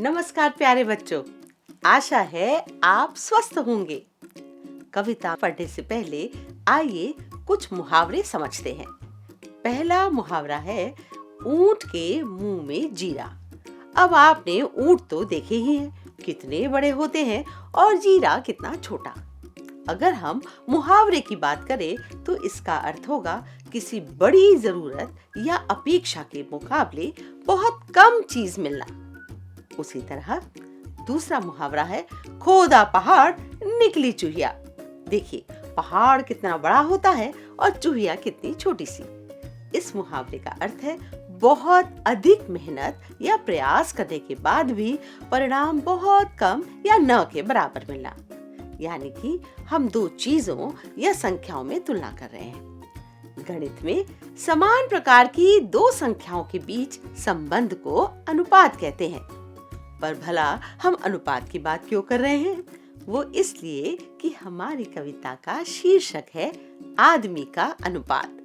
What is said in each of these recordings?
नमस्कार प्यारे बच्चों, आशा है आप स्वस्थ होंगे। कविता पढ़ने से पहले आइए कुछ मुहावरे समझते हैं। पहला मुहावरा है ऊंट के मुंह में जीरा। अब आपने ऊंट तो देखे ही हैं, कितने बड़े होते हैं और जीरा कितना छोटा। अगर हम मुहावरे की बात करें तो इसका अर्थ होगा किसी बड़ी जरूरत या अपेक्षा के मुकाबले बहुत कम चीज मिलना। उसी तरह दूसरा मुहावरा है खोदा पहाड़ निकली चूहिया। देखिए पहाड़ कितना बड़ा होता है और चूहिया कितनी छोटी सी। इस मुहावरे का अर्थ है बहुत अधिक मेहनत या प्रयास करने के बाद भी परिणाम बहुत कम या न के बराबर मिलना। यानी कि हम दो चीजों या संख्याओं में तुलना कर रहे हैं। गणित में समान प्रकार की दो संख्याओं के बीच संबंध को अनुपात कहते हैं। पर भला हम अनुपात की बात क्यों कर रहे हैं? वो इसलिए कि हमारी कविता का शीर्षक है आदमी का अनुपात,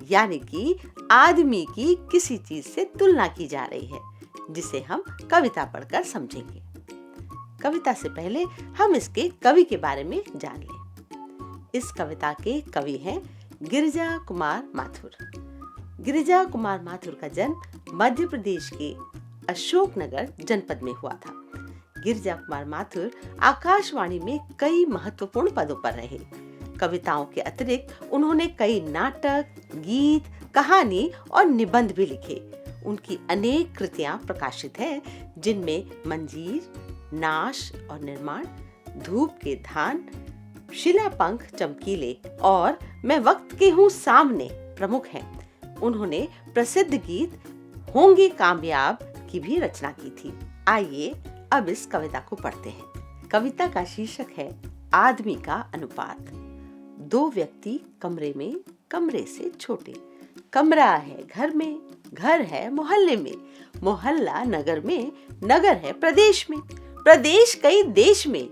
यानी कि आदमी की किसी चीज से तुलना की जा रही है, जिसे हम कविता पढ़कर समझेंगे। कविता से पहले हम इसके कवि के बारे में जान लें। इस कविता के कवि हैं गिरिजा कुमार माथुर। गिरिजा कुमार माथुर का जन्म मध्य प्रदेश के अशोकनगर जनपद में हुआ था। गिरिजा कुमार माथुर आकाशवाणी में कई महत्वपूर्ण पदों पर रहे। कविताओं के अतिरिक्त उन्होंने कई नाटक, गीत, कहानी और निबंध भी लिखे। उनकी अनेक कृतियां प्रकाशित हैं, जिनमें मंजीर, नाश और निर्माण, धूप के धान, शिलापंख चमकीले और मैं वक्त के हूँ सामने प्रमुख हैं। उन्होंने प्रसिद्ध गीत होंगे कामयाब की भी रचना की थी। आइए अब इस कविता को पढ़ते हैं। कविता का शीर्षक है आदमी का अनुपात। दो व्यक्ति कमरे में, कमरे से छोटे। कमरा है घर में, घर है मोहल्ले में, मोहल्ला नगर में, नगर है प्रदेश में, प्रदेश कई देश में,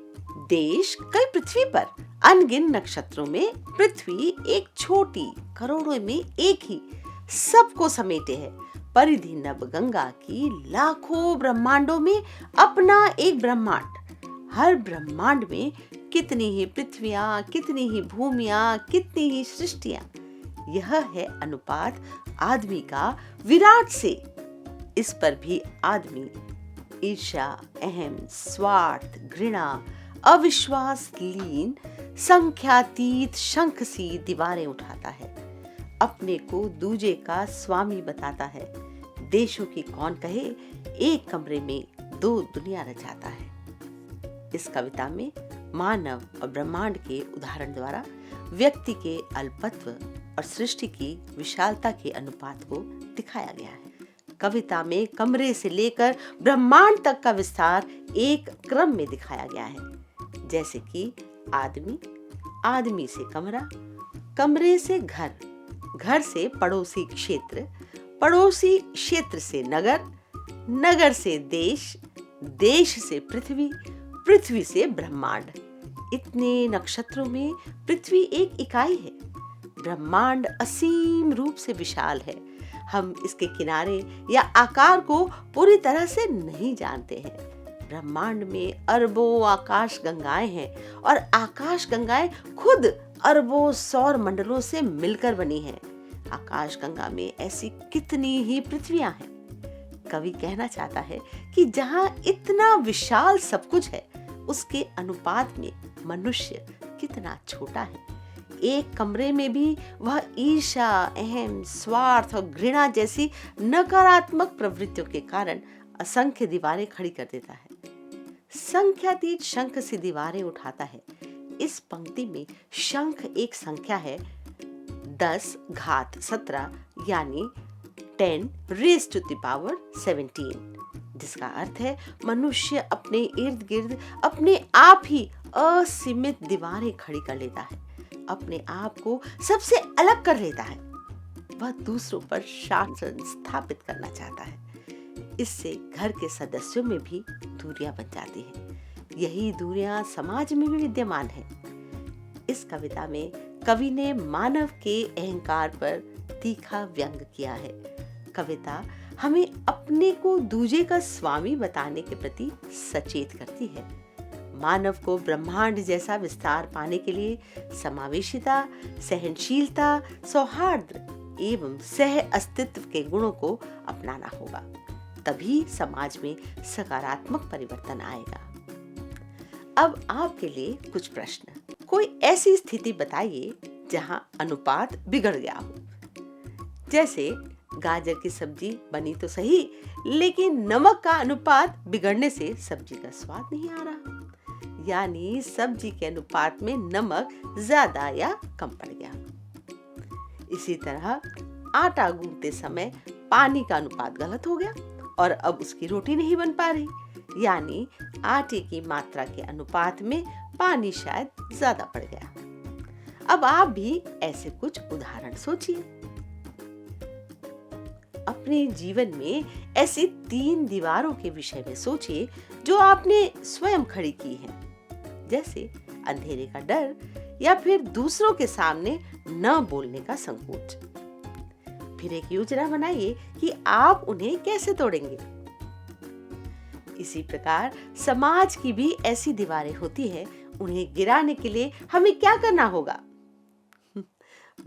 देश कई पृथ्वी पर, अनगिन नक्षत्रों में पृथ्वी एक छोटी, करोड़ों में एक ही, सबको समेटे है। परिधि नभ गंगा की लाखों ब्रह्मांडों में अपना एक ब्रह्मांड। हर ब्रह्मांड में कितनी ही पृथ्वियां, कितनी ही भूमियां, कितनी ही सृष्टियां। यह है अनुपात आदमी का विराट से। इस पर भी आदमी ईर्ष्या, अहम, स्वार्थ, घृणा, अविश्वास लीन, संख्यातीत शंख सी दीवारें उठाता है। अपने को दूजे का स्वामी बताता है। देशों की कौन कहे, एक कमरे में दो दुनिया रचाता है। इस कविता में मानव और ब्रह्मांड के उदाहरण द्वारा व्यक्ति के अल्पत्व और सृष्टि की विशालता के अनुपात को दिखाया गया है। कविता में कमरे से लेकर ब्रह्मांड तक का विस्तार एक क्रम में दिखाया गया है, जैसे कि आदमी, आदमी से कमरा, कमरे से घर, घर से पड़ोसी क्षेत्र, पड़ोसी क्षेत्र से नगर, नगर से देश, देश से पृथ्वी, पृथ्वी से ब्रह्मांड। इतने नक्षत्रों में पृथ्वी एक इकाई है। ब्रह्मांड असीम रूप से विशाल है। हम इसके किनारे या आकार को पूरी तरह से नहीं जानते हैं। ब्रह्मांड में अरबों आकाश गंगाएं हैं और आकाश गंगाएं खुद अरबों सौर मंडलों से मिलकर बनी हैं। आकाश गंगा में ऐसी कितनी ही पृथ्वियां हैं। कवि कहना चाहता है कि जहां इतना विशाल सब कुछ है, उसके अनुपात में मनुष्य कितना छोटा है। एक कमरे में भी वह ईर्ष्या, अहम, स्वार्थ और घृणा जैसी नकारात्मक प्रवृत्तियों के कारण असंख्य दीवारें खड़ी कर देता है। संख्यातीत शंख से दीवारें उठाता है। इस पंक्ति में शंख एक संख्या है, 10 घात 17 यानी 10 raised to the power 17, जिसका अर्थ है मनुष्य अपने इर्द गिर्द अपने आप ही असीमित दीवारें खड़ी कर लेता है, अपने आप को सबसे अलग कर लेता है। वह दूसरों पर शासन स्थापित करना चाहता है। इससे घर के सदस्यों में भी दूरियां बन जाती हैं। यही दूरियां समाज में भी विद्यमान है। इस कविता में कवि ने मानव के अहंकार पर तीखा व्यंग किया है। कविता हमें अपने को दूजे का स्वामी बताने के प्रति सचेत करती है। मानव को ब्रह्मांड जैसा विस्तार पाने के लिए समावेशिता, सहनशीलता, सौहार्द एवं सह अस्तित्व के गुणों को अपनाना होगा। तभी समाज में सकारात्मक परिवर्तन आएगा। अब आपके लिए कुछ प्रश्न। कोई ऐसी स्थिति बताइए जहां अनुपात बिगड़ गया हो। जैसे गाजर की सब्जी बनी तो सही, लेकिन नमक का अनुपात बिगड़ने से सब्जी का स्वाद नहीं आ रहा। यानी सब्जी के अनुपात में नमक ज्यादा या कम पड़ गया। इसी तरह आटा गूंथते समय पानी का अनुपात गलत हो गया और अब उसकी रोटी नहीं बन पा रही। यानी आटे की मात्रा के अनुपात में पानी शायद ज्यादा पड़ गया। अब आप भी ऐसे कुछ उदाहरण सोचिए। अपने जीवन में ऐसी 3 दीवारों के विषय में सोचिए जो आपने स्वयं खड़ी की हैं। जैसे अंधेरे का डर या फिर दूसरों के सामने न बोलने का संकोच। फिर एक योजना बनाइए कि आप उन्हें कैसे तोड़ेंगे। इसी प्रकार समाज की भी ऐसी दीवारें होती है, उन्हें गिराने के लिए हमें क्या करना होगा।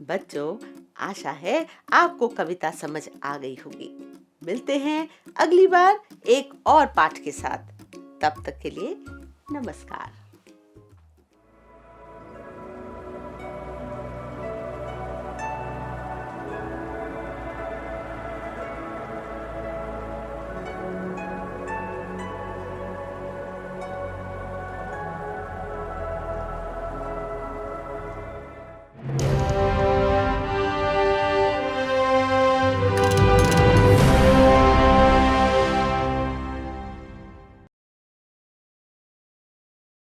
बच्चों, आशा है आपको कविता समझ आ गई होगी। मिलते हैं अगली बार एक और पाठ के साथ। तब तक के लिए नमस्कार।